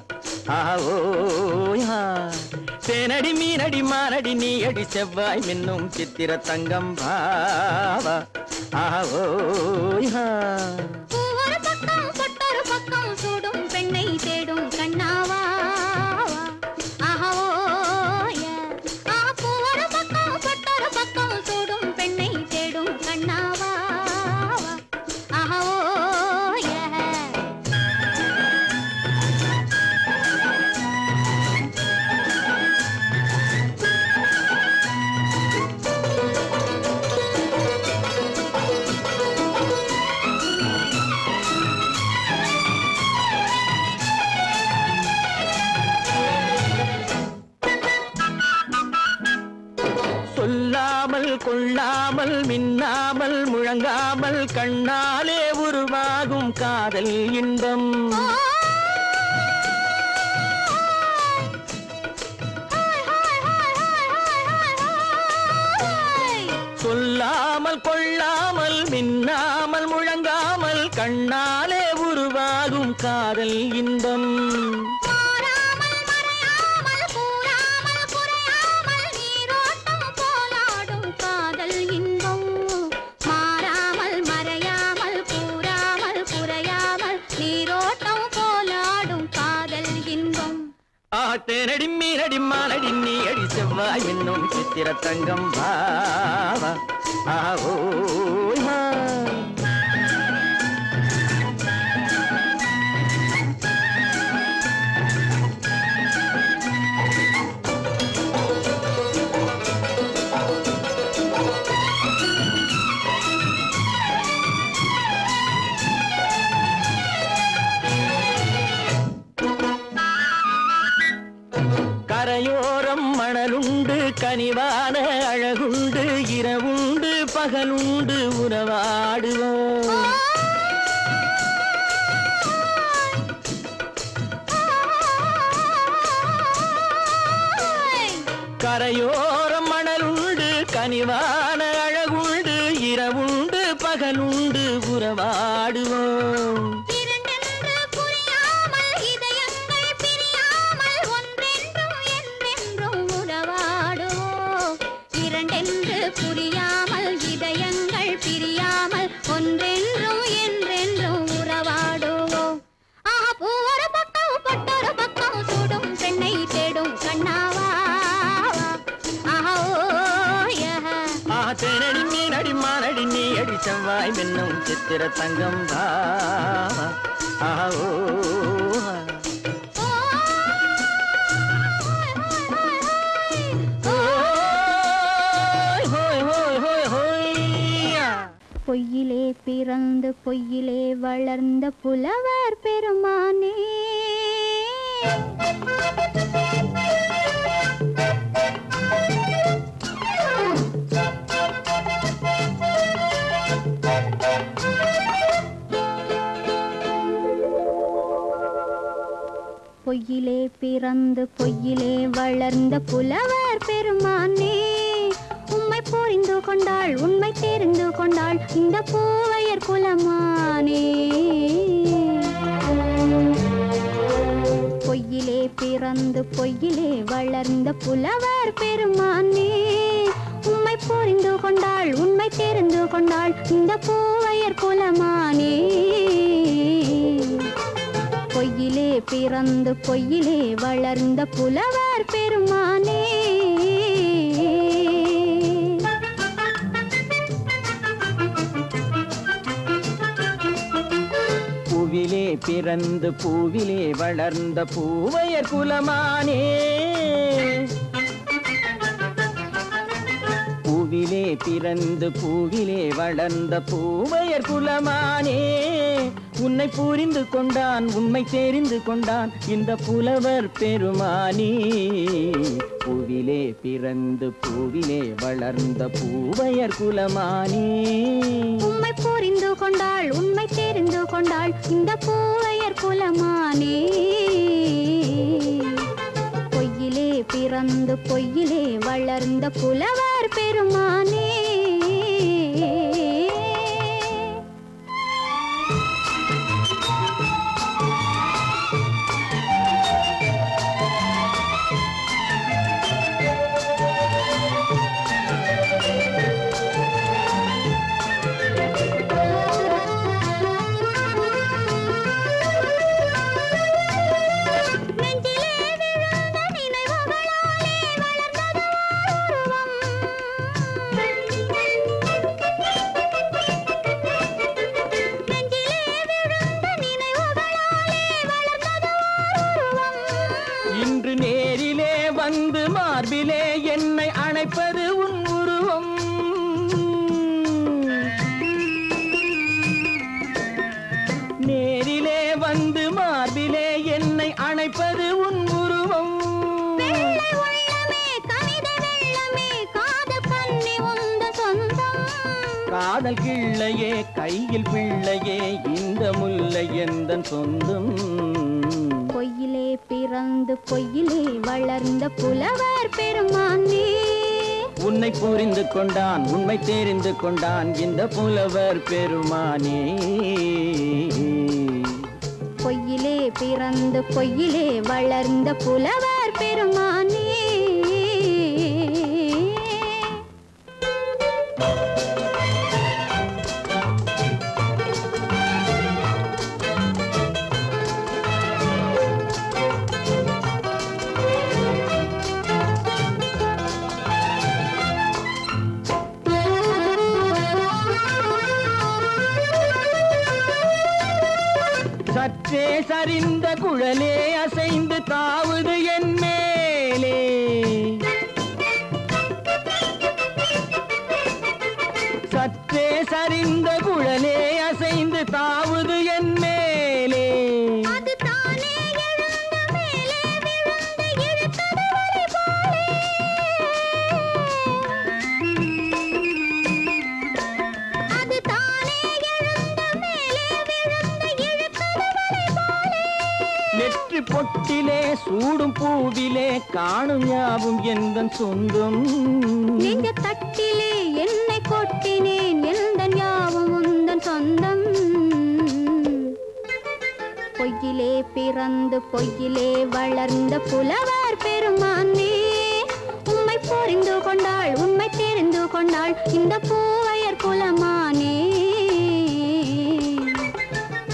Speaker 4: ஆஹோயா தேனடி மீனடி மானடி நீ அடி செவ்வாய் மின்னும் சித்திர தங்கம் பாவா ஆஹோயா
Speaker 5: ஒரு பக்கம் பொட்டொரு பக்கம் சூடும் பெண்ணை தேடும் கண்ணாவா ஆஹோய ஒரு பக்கம் பொட்டொரு பக்கம் சூடும் பெண்ணை தேடும் கண்ணாவா ஆஹோய
Speaker 4: சொல்லாமல் கொள்ளாமல் மின்னாமல் முழங்காமல் கண்ணாலே உருவாகும் காதல் இன்பம் சொல்லாமல் கொள்ளாமல் மின்னாமல் முழங்காமல் கண்ணாலே உருவாகும் காதல் இன்பம் தேனடி மீனடி மானடி நீ அடி செவ்வாய் என்னும் சித்திர தங்கம் பாவா ஆஹோயா கரையோரம் மணலுண்டு கனிவான அழகுண்டு இரவுண்டு பகலுண்டு உறவாடுவோம் கரையோரம் மணலுண்டு கனிவான அழகுண்டு இரவுண்டு பகலுண்டு உறவாடுவோம்
Speaker 5: புரியாமல் இதயங்கள் பிரியாமல் ஒன்றென்றும் என்றென்றும் உறவாடுவோம் ஒரு பக்கம் பொட்டொரு பக்கம் சூடும் பெண்ணை தேடும் கண்ணாவா
Speaker 4: தேனடி மீனடி மானடி நீ அடி செவ்வாய் மின்னும் சித்திர தங்கம் பாவா ஆஹோயா
Speaker 5: பொய்யிலே பிறந்து பொய்யிலே வளர்ந்த புலவர் பெருமானே பொய்யிலே பிறந்து பொய்யிலே வளர்ந்த புலவர் பெருமானே உம்மை புரிந்து கொண்டாள் உண்மை தெரிந்து கொண்டாள் இந்த பூவையர் குலமானே பொய்யிலே பிறந்து பொய்யிலே வளர்ந்த புலவர் பெருமானே உம்மை புரிந்து கொண்டாள் உண்மை தெரிந்து கொண்டாள் இந்த பூவையர் குலமானே பொய்யிலே பிறந்து பொய்யிலே வளர்ந்த புலவர் பெருமானே
Speaker 4: பூவிலே பிறந்து பூவிலே வளர்ந்த பூவையர் குலமானே பூவிலே பிறந்து பூவிலே வளர்ந்த பூவையர் குலமானே உன்னை புரிந்து கொண்டான் உண்மை தெரிந்து கொண்டான் இந்த புலவர் பெருமானே பூவிலே பிறந்து பூவிலே வளர்ந்த பூவையர் குலமானே
Speaker 5: உம்மை புரிந்து கொண்டாள் உண்மை தெரிந்து கொண்டாள் இந்த பூவையர் குலமானே பொய்யிலே பிறந்து பொய்யிலே வளர்ந்த புலவர் பெருமானே
Speaker 4: வந்து மார்பிலே என்னை அணைப்பது உன் உருவம். நேரிலே வந்து மார்பிலே என்னை அணைப்பது உன் உருவம்.
Speaker 5: வெள்ளை உள்ளமே கவிதை வெள்ளமே காதல் கண்ணி உந்த சொந்தம்.
Speaker 4: காதல் கிள்ளையே கையில் பிள்ளையே இந்த முல்லை எந்தன் சொந்தம்.
Speaker 5: பொய்யிலே பிறந்து பொய்யிலே வளர்ந்த புலவர் பெருமானே.
Speaker 4: உன்னை புரிந்து கொண்டான் உண்மை தெரிந்து கொண்டான் இந்த புலவர் பெருமானே.
Speaker 5: பொய்யிலே பிறந்து பொய்யிலே வளர்ந்த புலவர் பெருமானே.
Speaker 4: சற்றே சரிந்த குழலே அசைந்து தாவுது என் மேலே. சற்றே சரிந்த குழலே அசைந்து தாவுது என் மேலே.
Speaker 5: அது தானே எழுந்த மேலே விழுந்து இழுத்தது வலை போலே. அது தானே எழுந்த மேலே விழுந்து இழுத்தது வலை போலே.
Speaker 4: நெற்றி பொட்டிலே சூடும் பூவிலே காணும் யாவும் எந்தன் சொந்தம்.
Speaker 5: நெஞ்ச தட்டிலே என்னை கொட்டினேன் எந்தன் யாவும் உந்தன் சொந்தம். பொய்யிலே பிறந்து பொய்யிலே வளர்ந்த புலவர் பெருமானே. உம்மை புரிந்து கொண்டாள் உண்மை தெரிந்து கொண்டாள் இந்த பூவையர் குலமானே.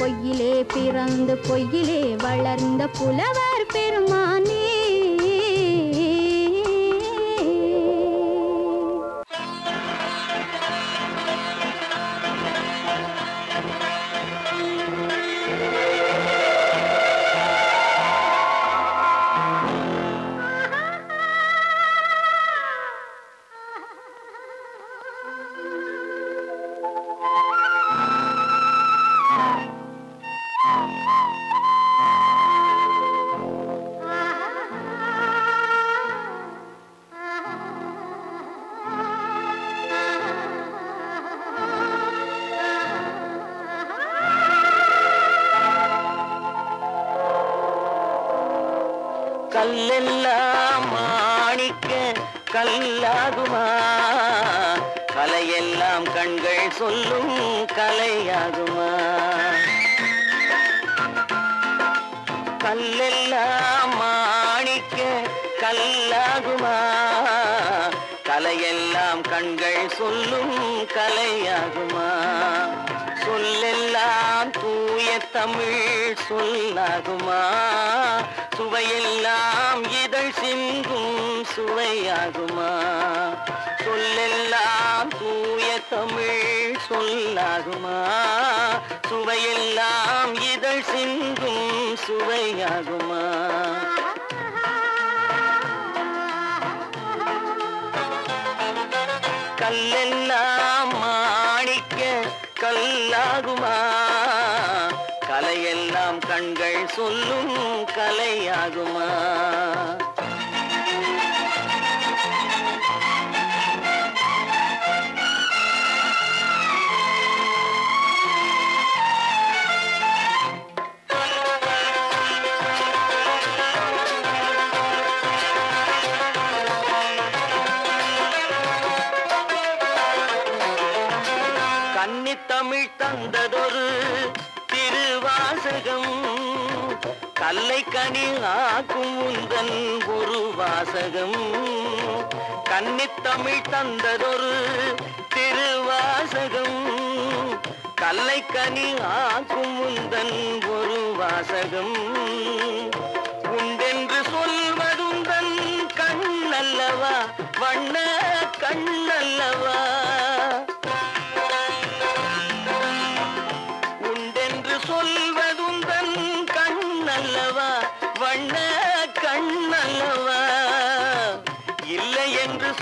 Speaker 5: பொய்யிலே பிறந்து பொய்யிலே வளர்ந்த புலவர் பெருமானே.
Speaker 4: கல்லெல்லாம் மாணிக்க கல்லாகுமா, கலையெல்லாம் கண்கள் சொல்லும் கலையாகுமா. கல்லெல்லாம் மாணிக்க கல்லாகுமா, கலையெல்லாம் கண்கள் சொல்லும் கலையாகுமா. சொல்லெல்லாம் தூய தமிழ் சொல்லாகுமா, சுவையெல்லாம் இதழ் சிந்தும் சுவையாகுமா. சொல்லெல்லாம் தூய தமிழ் சொல்லாகுமா, சுவையெல்லாம் இதழ் சிந்தும் சுவையாகுமா. கல்லெல்லாம் மாணிக்க கல்லாகுமா, கலையெல்லாம் கண்கள் சொல்லும் கலையாகுமா. கன்னித்தமிழ் தந்ததொரு திருவாசகம், கல்லை கனி ஆக்கும் உந்தன் ஒரு வாசகம். கன்னித்தமிழ் தந்ததொரு திருவாசகம், கல்லை கனி ஆக்கும் உந்தன் ஒரு வாசகம். உண்டென்று சொல்வதுந்தன் கண்ணல்லவா, வண்ண கண்ணல்லவா. சொல்வதுந்தன் கண்ணல்லவா, வண்ண கண்ணல்லவா.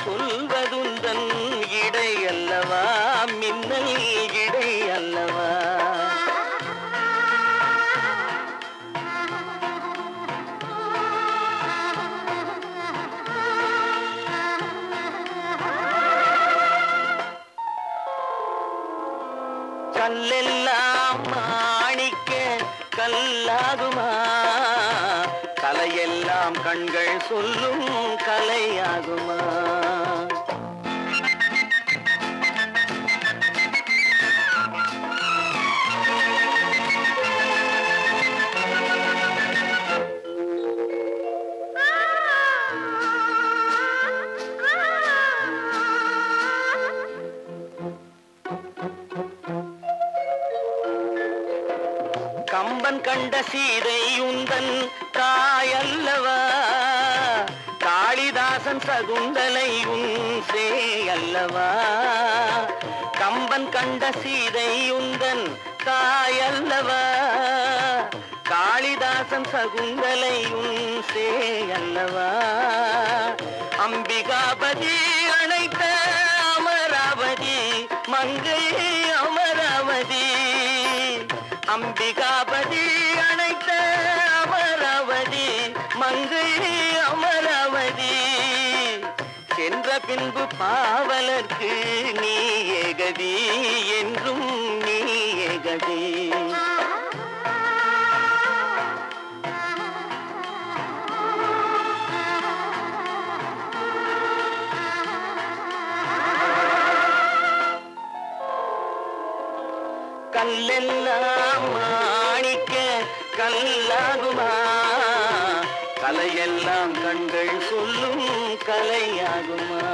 Speaker 4: சொல்வதுந்தன் இடை அல்லவா, மின்னல் இடை அல்லவா. கல்லெல்லாம் மாணிக்க கல்லாகுமா, கலையெல்லாம் கண்கள் சொல்லும் கலையாகுமா. கம்பன் கண்ட சீதை உந்தன் தாயல்லவா, காளிதாசன் சகுந்தலை உன் சேயல்லவா. கம்பன் கண்ட சீதை உந்தன் தாயல்லவா, காளிதாசன் சகுந்தலை உன் சேயல்லவா. அம்பிகாபதி அழைத்த அமராவதி மங்கை அமராவதி, அம்பிகாபதி அழைத்த அமராவதி மங்கை அமராவதி. சென்ற பின்பு பாவலர்க்கு நீ ஏகதி, என்றும் நீ ஏகதி. கல்லெல்லாம் மாணிக்க கல்லாகுமா, கலையெல்லாம் கண்கள் சொல்லும் கலையாகுமா.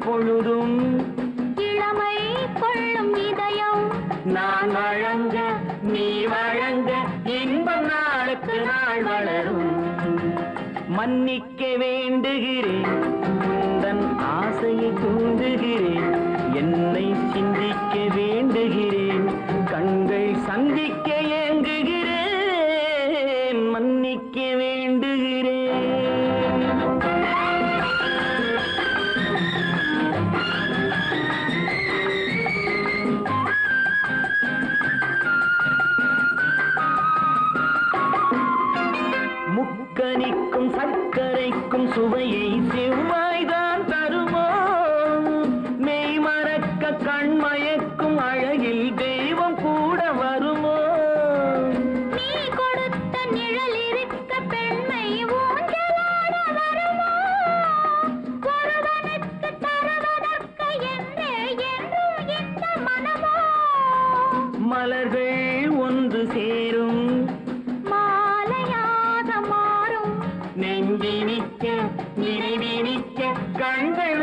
Speaker 4: பொழுதும் இளமை கொள்ளும் இதயம் நான் வழங்க நீ வழங்க இன்பம் நாளுக்கு நாள் வளரும். மன்னிக்க வேண்டுகிறேன், உந்தன் ஆசையை தூண்டுகிறேன், என்னை சிந்திக்க வேண்டுகிறேன், கண்கள் சந்திக்க சுவையை செவ்வாய்தான் தருமோ மெய் மறக்க கண் மயக்கும் அழகில் தெய்வம் கூட வருமோ
Speaker 5: நீ கொடுத்த நிழல் இருக்க பெண்மை ஊஞ்சலாட வருமோ ஒருவனுக்கு தருவதற்கு என்றே என்றும் இந்த மனமோ
Speaker 4: மலர்கள் ஒன்று சேரும்
Speaker 5: மாலையாக மாறும்
Speaker 4: நெஞ்சினிக்க நிறைவினிக்க கண்கள்